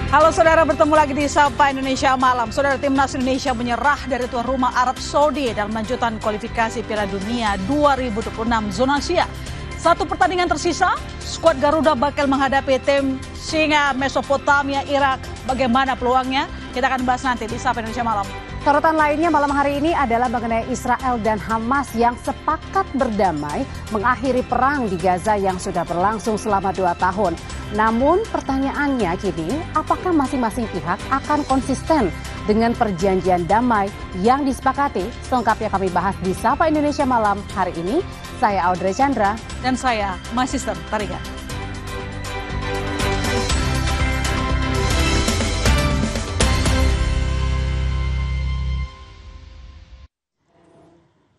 Halo saudara, bertemu lagi di Sapa Indonesia Malam. Saudara, Timnas Indonesia menyerah dari tuan rumah Arab Saudi dalam lanjutan kualifikasi Piala Dunia 2026 zona Asia. Satu pertandingan tersisa, skuad Garuda bakal menghadapi tim Singa Mesopotamia Irak. Bagaimana peluangnya? Kita akan bahas nanti di Sapa Indonesia Malam. Sorotan lainnya malam hari ini adalah mengenai Israel dan Hamas yang sepakat berdamai mengakhiri perang di Gaza yang sudah berlangsung selama 2 tahun. Namun pertanyaannya kini, apakah masing-masing pihak akan konsisten dengan perjanjian damai yang disepakati? Selengkapnya kami bahas di Sapa Indonesia Malam hari ini. Saya Audrey Chandra. Dan saya, My Sister Tariga.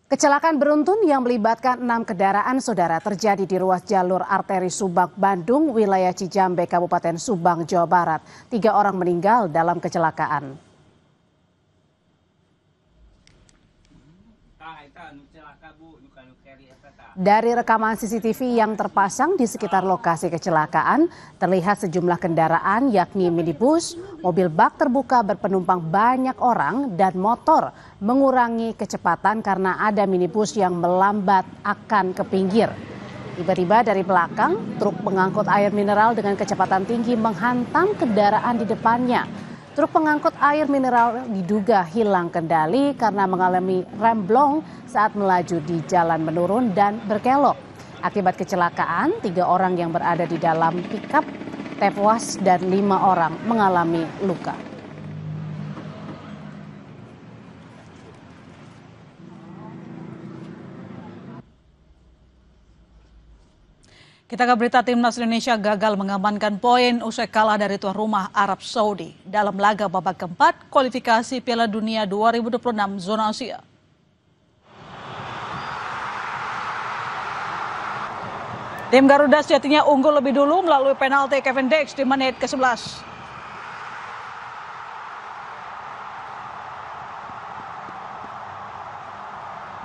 Kecelakaan beruntun yang melibatkan 6 kendaraan saudara terjadi di ruas jalur arteri Subang, Bandung, wilayah Cijambe, Kabupaten Subang, Jawa Barat. 3 orang meninggal dalam kecelakaan. Dari rekaman CCTV yang terpasang di sekitar lokasi kecelakaan, terlihat sejumlah kendaraan yakni minibus, mobil bak terbuka berpenumpang banyak orang, dan motor mengurangi kecepatan karena ada minibus yang melambat akan ke pinggir. Tiba-tiba dari belakang, truk pengangkut air mineral dengan kecepatan tinggi menghantam kendaraan di depannya. Truk pengangkut air mineral diduga hilang kendali karena mengalami remblong saat melaju di jalan menurun dan berkelok. Akibat kecelakaan, 3 orang yang berada di dalam pickup tewas dan 5 orang mengalami luka. Kita ke berita, Timnas Indonesia gagal mengamankan poin usai kalah dari tuan rumah Arab Saudi dalam laga babak keempat kualifikasi Piala Dunia 2026 zona Asia. Tim Garuda sejatinya unggul lebih dulu melalui penalti Kevin Dix di menit ke-11.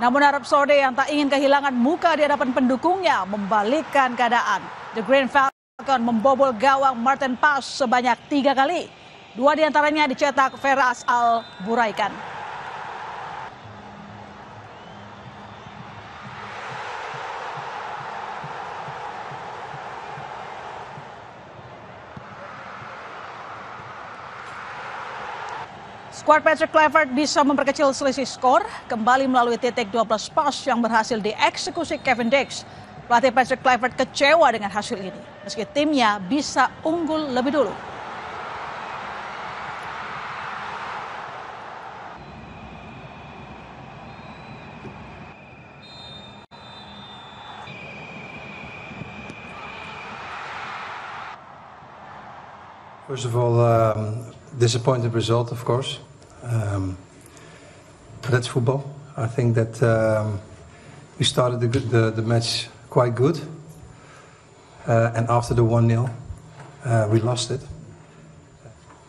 Namun Arab Saudi yang tak ingin kehilangan muka di hadapan pendukungnya membalikkan keadaan. The Green Falcon membobol gawang Martin Paes sebanyak 3 kali. 2 diantaranya dicetak Feras Al Buraikan. Skuad Patrick Kluivert bisa memperkecil selisih skor kembali melalui titik 12 pas yang berhasil dieksekusi Kevin Dix. Pelatih Patrick Kluivert kecewa dengan hasil ini, meski timnya bisa unggul lebih dulu. First of all, disappointing result, of course. That's football. I think that we started the match quite good, and after the 1-0, we lost it.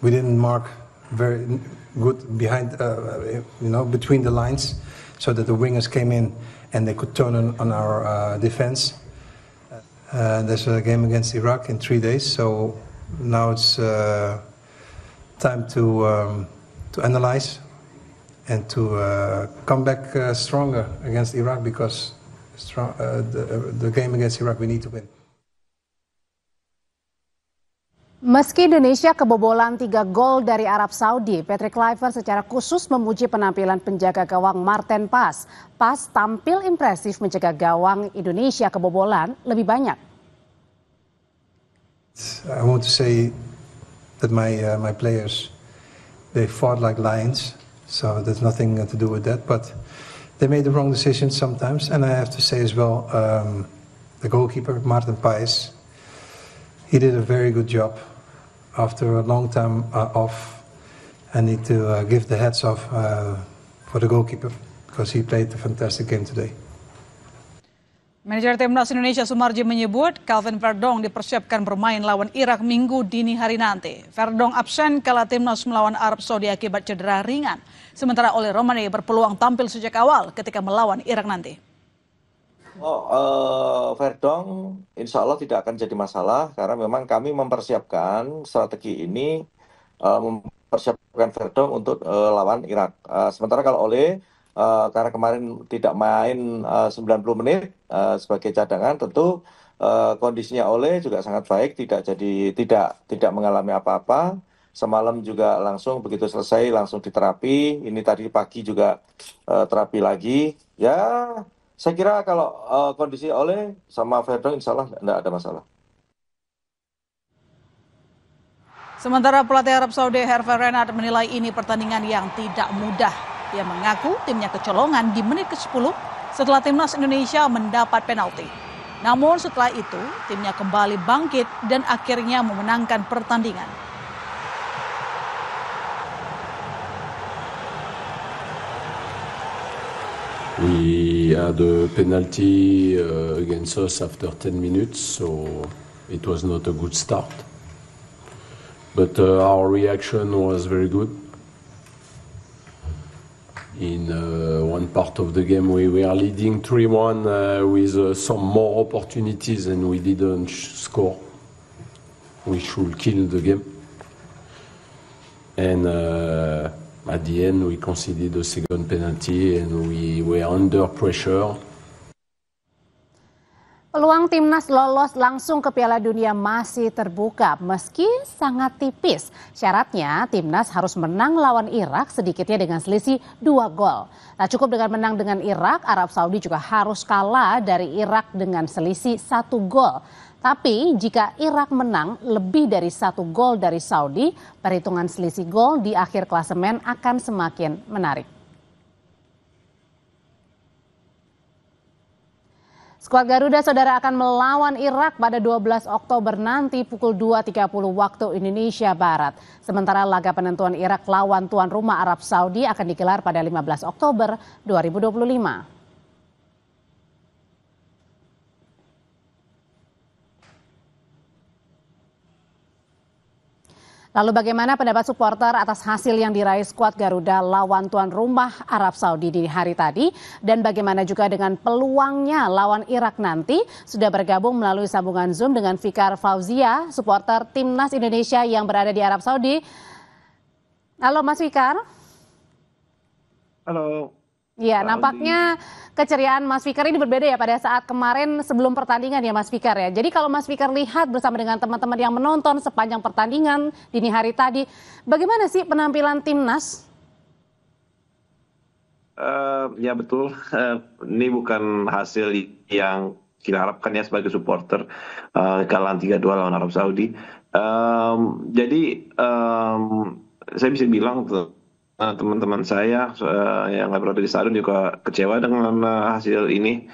We didn't mark very good behind, between the lines, so that the wingers came in and they could turn on our defense. There's a game against Iraq in 3 days, so now it's time to analyze and to come back stronger against Iraq, because the game against Iraq we need to win. Meski Indonesia kebobolan 3 gol dari Arab Saudi, Patrick Kluivert secara khusus memuji penampilan penjaga gawang Martin Paes. Paes tampil impresif menjaga gawang Indonesia kebobolan lebih banyak. I want to say that my players, they fought like lions, so there's nothing to do with that. But they made the wrong decisions sometimes, and I have to say as well, the goalkeeper Martin Paes, he did a very good job after a long time off. I need to give the hats off for the goalkeeper, because he played a fantastic game today. Manajer Timnas Indonesia Sumarji menyebut Calvin Verdong dipersiapkan bermain lawan Irak Minggu dini hari nanti. Verdong absen kala Timnas melawan Arab Saudi akibat cedera ringan. Sementara Oli Romane berpeluang tampil sejak awal ketika melawan Irak nanti. Verdong insya Allah tidak akan jadi masalah karena memang kami mempersiapkan strategi ini mempersiapkan Verdong untuk lawan Irak. Sementara kalau Ole karena kemarin tidak main 90 menit sebagai cadangan, tentu kondisinya Ole juga sangat baik, tidak mengalami apa-apa. Semalam juga langsung begitu selesai langsung diterapi. Ini tadi pagi juga terapi lagi. Ya, saya kira kalau kondisi Ole sama Verdong insya Allah tidak ada masalah. Sementara pelatih Arab Saudi Hervé Renard menilai ini pertandingan yang tidak mudah. Dia mengaku timnya kecolongan di menit ke-10 setelah timnas Indonesia mendapat penalti. Namun setelah itu timnya kembali bangkit dan akhirnya memenangkan pertandingan. We had a penalty against us after 10 minutes, so it was not a good start. But our reaction was very good. In one part of the game, we were leading 3-1 with some more opportunities and we didn't score. We should kill the game. And at the end, we conceded a second penalty and we were under pressure. Peluang timnas lolos langsung ke Piala Dunia masih terbuka meski sangat tipis. Syaratnya timnas harus menang lawan Irak sedikitnya dengan selisih 2 gol. Tak cukup dengan menang dengan Irak, Arab Saudi juga harus kalah dari Irak dengan selisih 1 gol. Tapi jika Irak menang lebih dari 1 gol dari Saudi, perhitungan selisih gol di akhir klasemen akan semakin menarik. Skuad Garuda Saudara akan melawan Irak pada 12 Oktober nanti pukul 2.30 waktu Indonesia Barat. Sementara laga penentuan Irak lawan tuan rumah Arab Saudi akan digelar pada 15 Oktober 2025. Lalu bagaimana pendapat supporter atas hasil yang diraih skuad Garuda lawan tuan rumah Arab Saudi di hari tadi? Dan bagaimana juga dengan peluangnya lawan Irak nanti? Sudah bergabung melalui sambungan Zoom dengan Fikar Fauzia, supporter Timnas Indonesia yang berada di Arab Saudi. Halo Mas Fikar. Halo. Ya, nampaknya keceriaan Mas Fikar ini berbeda ya pada saat kemarin sebelum pertandingan ya Mas Fikar ya. Jadi kalau Mas Fikar lihat bersama dengan teman-teman yang menonton sepanjang pertandingan dini hari tadi, bagaimana sih penampilan timnas? Ya betul, ini bukan hasil yang kita harapkan ya sebagai supporter kekalahan 3-2 lawan Arab Saudi. Jadi saya bisa bilang teman-teman saya yang berada di stadion juga kecewa dengan hasil ini.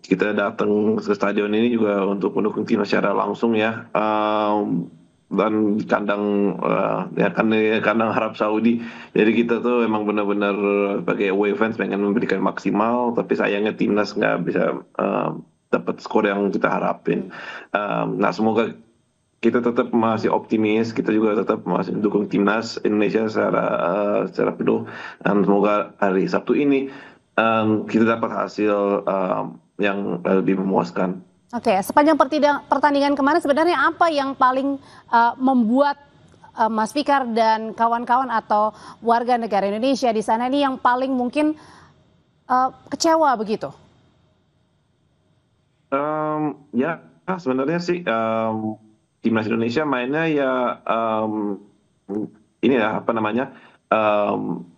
Kita datang ke stadion ini juga untuk mendukung timnas secara langsung ya, dan di kandang kandang Arab Saudi. Jadi kita tuh emang benar-benar sebagai away fans pengen memberikan maksimal, tapi sayangnya timnas nggak bisa dapat skor yang kita harapin. Nah semoga kita tetap masih optimis, kita juga tetap masih mendukung timnas Indonesia secara penuh, dan semoga hari Sabtu ini kita dapat hasil yang lebih memuaskan. Oke, sepanjang pertandingan kemarin sebenarnya apa yang paling membuat Mas Fikar dan kawan-kawan atau warga negara Indonesia di sana ini yang paling mungkin kecewa begitu? Ya sebenarnya sih timnas Indonesia mainnya ya ini ya apa namanya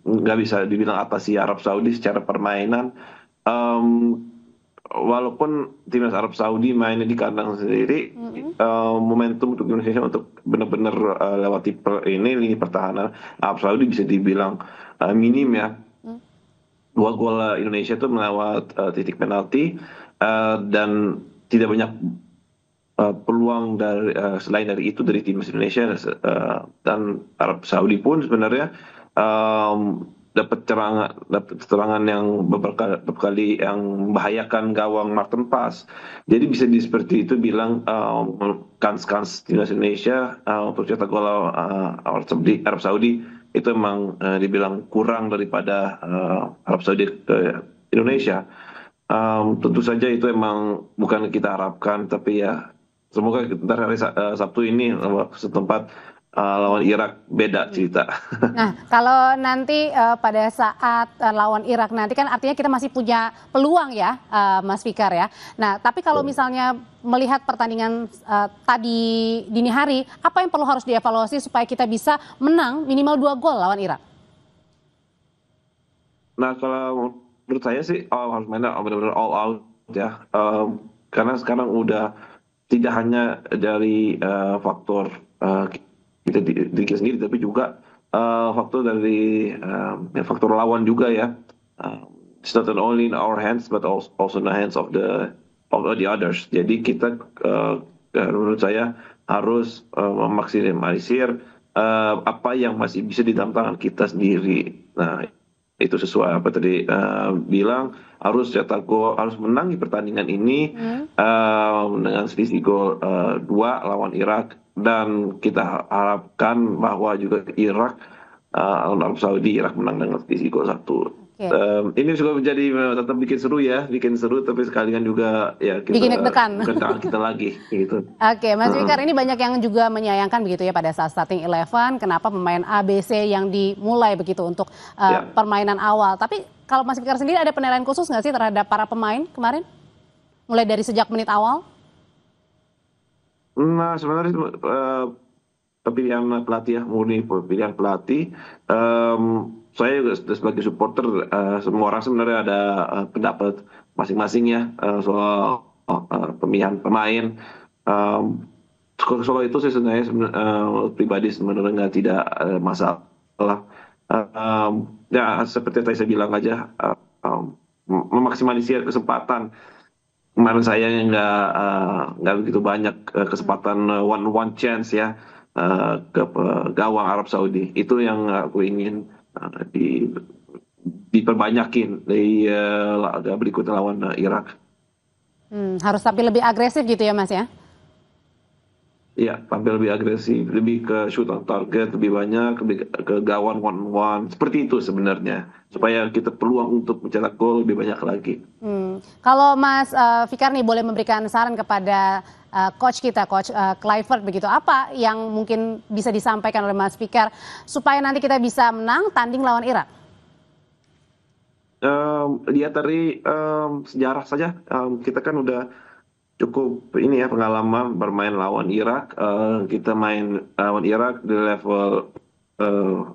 nggak bisa dibilang atasi Arab Saudi secara permainan. Walaupun timnas Arab Saudi mainnya di kandang sendiri, momentum untuk Indonesia untuk benar-benar lewati lini pertahanan Arab Saudi bisa dibilang minim ya. 2 gol Indonesia itu melewat titik penalti dan tidak banyak peluang dari selain dari itu dari timnas Indonesia, dan Arab Saudi pun sebenarnya dapat serangan yang beberapa kali yang membahayakan gawang Martin Paes. Jadi bisa seperti itu bilang kans timnas Indonesia untuk cetak gol Arab Saudi itu memang dibilang kurang daripada Arab Saudi ke Indonesia. Tentu saja itu emang bukan kita harapkan, tapi ya semoga ntar hari Sabtu ini setempat lawan Irak beda cerita. Nah, kalau nanti pada saat lawan Irak nanti kan artinya kita masih punya peluang ya, Mas Fikar ya. Nah, tapi kalau misalnya melihat pertandingan tadi dini hari, apa yang perlu harus dievaluasi supaya kita bisa menang minimal 2 gol lawan Irak? Nah, kalau menurut saya sih harus mainnya benar-benar all out ya. Karena sekarang udah tidak hanya dari faktor kita diri sendiri, tapi juga faktor dari faktor lawan juga ya. It's not only in our hands, but also in the hands of the others. Jadi kita menurut saya harus memaksimalisir apa yang masih bisa di dalam tangan kita sendiri. Nah, itu sesuai apa tadi bilang, harus cetak gol, harus menang di pertandingan ini dengan selisih gol 2 lawan Irak, dan kita harapkan bahwa juga Irak lawan Arab Saudi, Irak menang dengan selisih gol 1. Ini juga menjadi tetap bikin seru, tapi sekalian juga ya kita bikin deg-degan kita lagi gitu. Oke, Mas Fikar, ini banyak yang juga menyayangkan begitu ya pada saat starting 11 kenapa pemain ABC yang dimulai begitu untuk permainan awal. Tapi kalau Mas Fikar sendiri ada penilaian khusus nggak sih terhadap para pemain kemarin? Mulai dari sejak menit awal? Nah, sebenarnya pilihan pelatih ya, murni pilihan pelatih. Saya juga sebagai supporter, semua orang sebenarnya ada pendapat masing-masing ya soal pemilihan pemain. Soal itu saya sebenarnya pribadi sebenarnya tidak masalah. Ya seperti yang tadi saya bilang aja, memaksimalisir kesempatan. Kemarin saya nggak begitu banyak kesempatan one chance ya ke gawang Arab Saudi. Itu yang aku ingin diperbanyakin di berikutnya lawan Irak. Harus tampil lebih agresif gitu ya, Mas ya? Iya, tampil lebih agresif, lebih ke shoot on target, lebih banyak, lebih ke gawang one-on-one. Seperti itu sebenarnya, supaya kita peluang untuk mencetak gol lebih banyak lagi. Kalau Mas Fikar nih boleh memberikan saran kepada coach kita, Coach Kluivert begitu, apa yang mungkin bisa disampaikan oleh Mas Fikar supaya nanti kita bisa menang tanding lawan Irak? Lihat dari sejarah saja, kita kan udah cukup ini ya pengalaman bermain lawan Irak. Kita main lawan Irak di level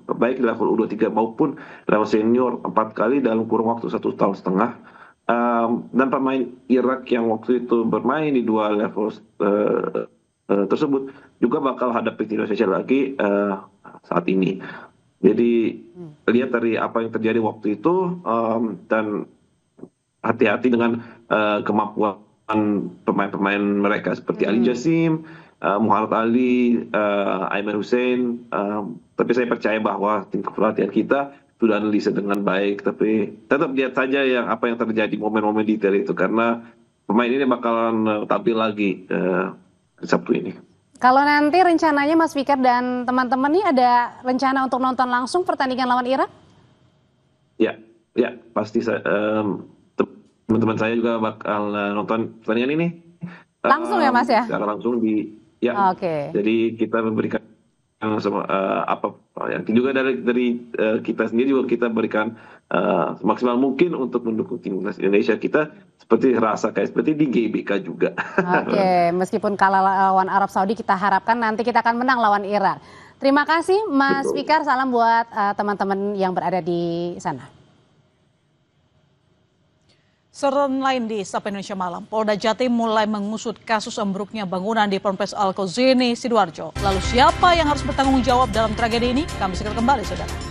baik di level U23 maupun level senior 4 kali dalam kurun waktu 1,5 tahun. Dan pemain Irak yang waktu itu bermain di 2 level tersebut juga bakal hadapi Indonesia lagi saat ini. Jadi lihat dari apa yang terjadi waktu itu dan hati-hati dengan kemampuan pemain-pemain mereka seperti Ali Jassim, Muhammad Ali, Aiman Hussein. Tapi saya percaya bahwa tim pelatihan kita sudah analisa dengan baik, tapi tetap lihat saja apa yang terjadi, momen-momen detail itu, karena pemain ini bakalan tampil lagi Sabtu ini. Kalau nanti rencananya Mas Fikar dan teman-teman nih ada rencana untuk nonton langsung pertandingan lawan Irak? Ya pasti teman-teman saya juga bakal nonton pertandingan ini. Langsung ya Mas ya? Secara langsung Oke. Jadi kita memberikan apa yang juga dari kita sendiri juga kita berikan semaksimal mungkin untuk mendukung timnas Indonesia kita seperti di GBK juga. Oke, meskipun kalah lawan Arab Saudi kita harapkan nanti kita akan menang lawan Irak. Terima kasih Mas Fikar, salam buat teman-teman yang berada di sana. Sorotan lain di Sapa Indonesia Malam, Polda Jatim mulai mengusut kasus ambruknya bangunan di Ponpes Al Kozini, Sidoarjo. Lalu siapa yang harus bertanggung jawab dalam tragedi ini? Kami segera kembali, saudara.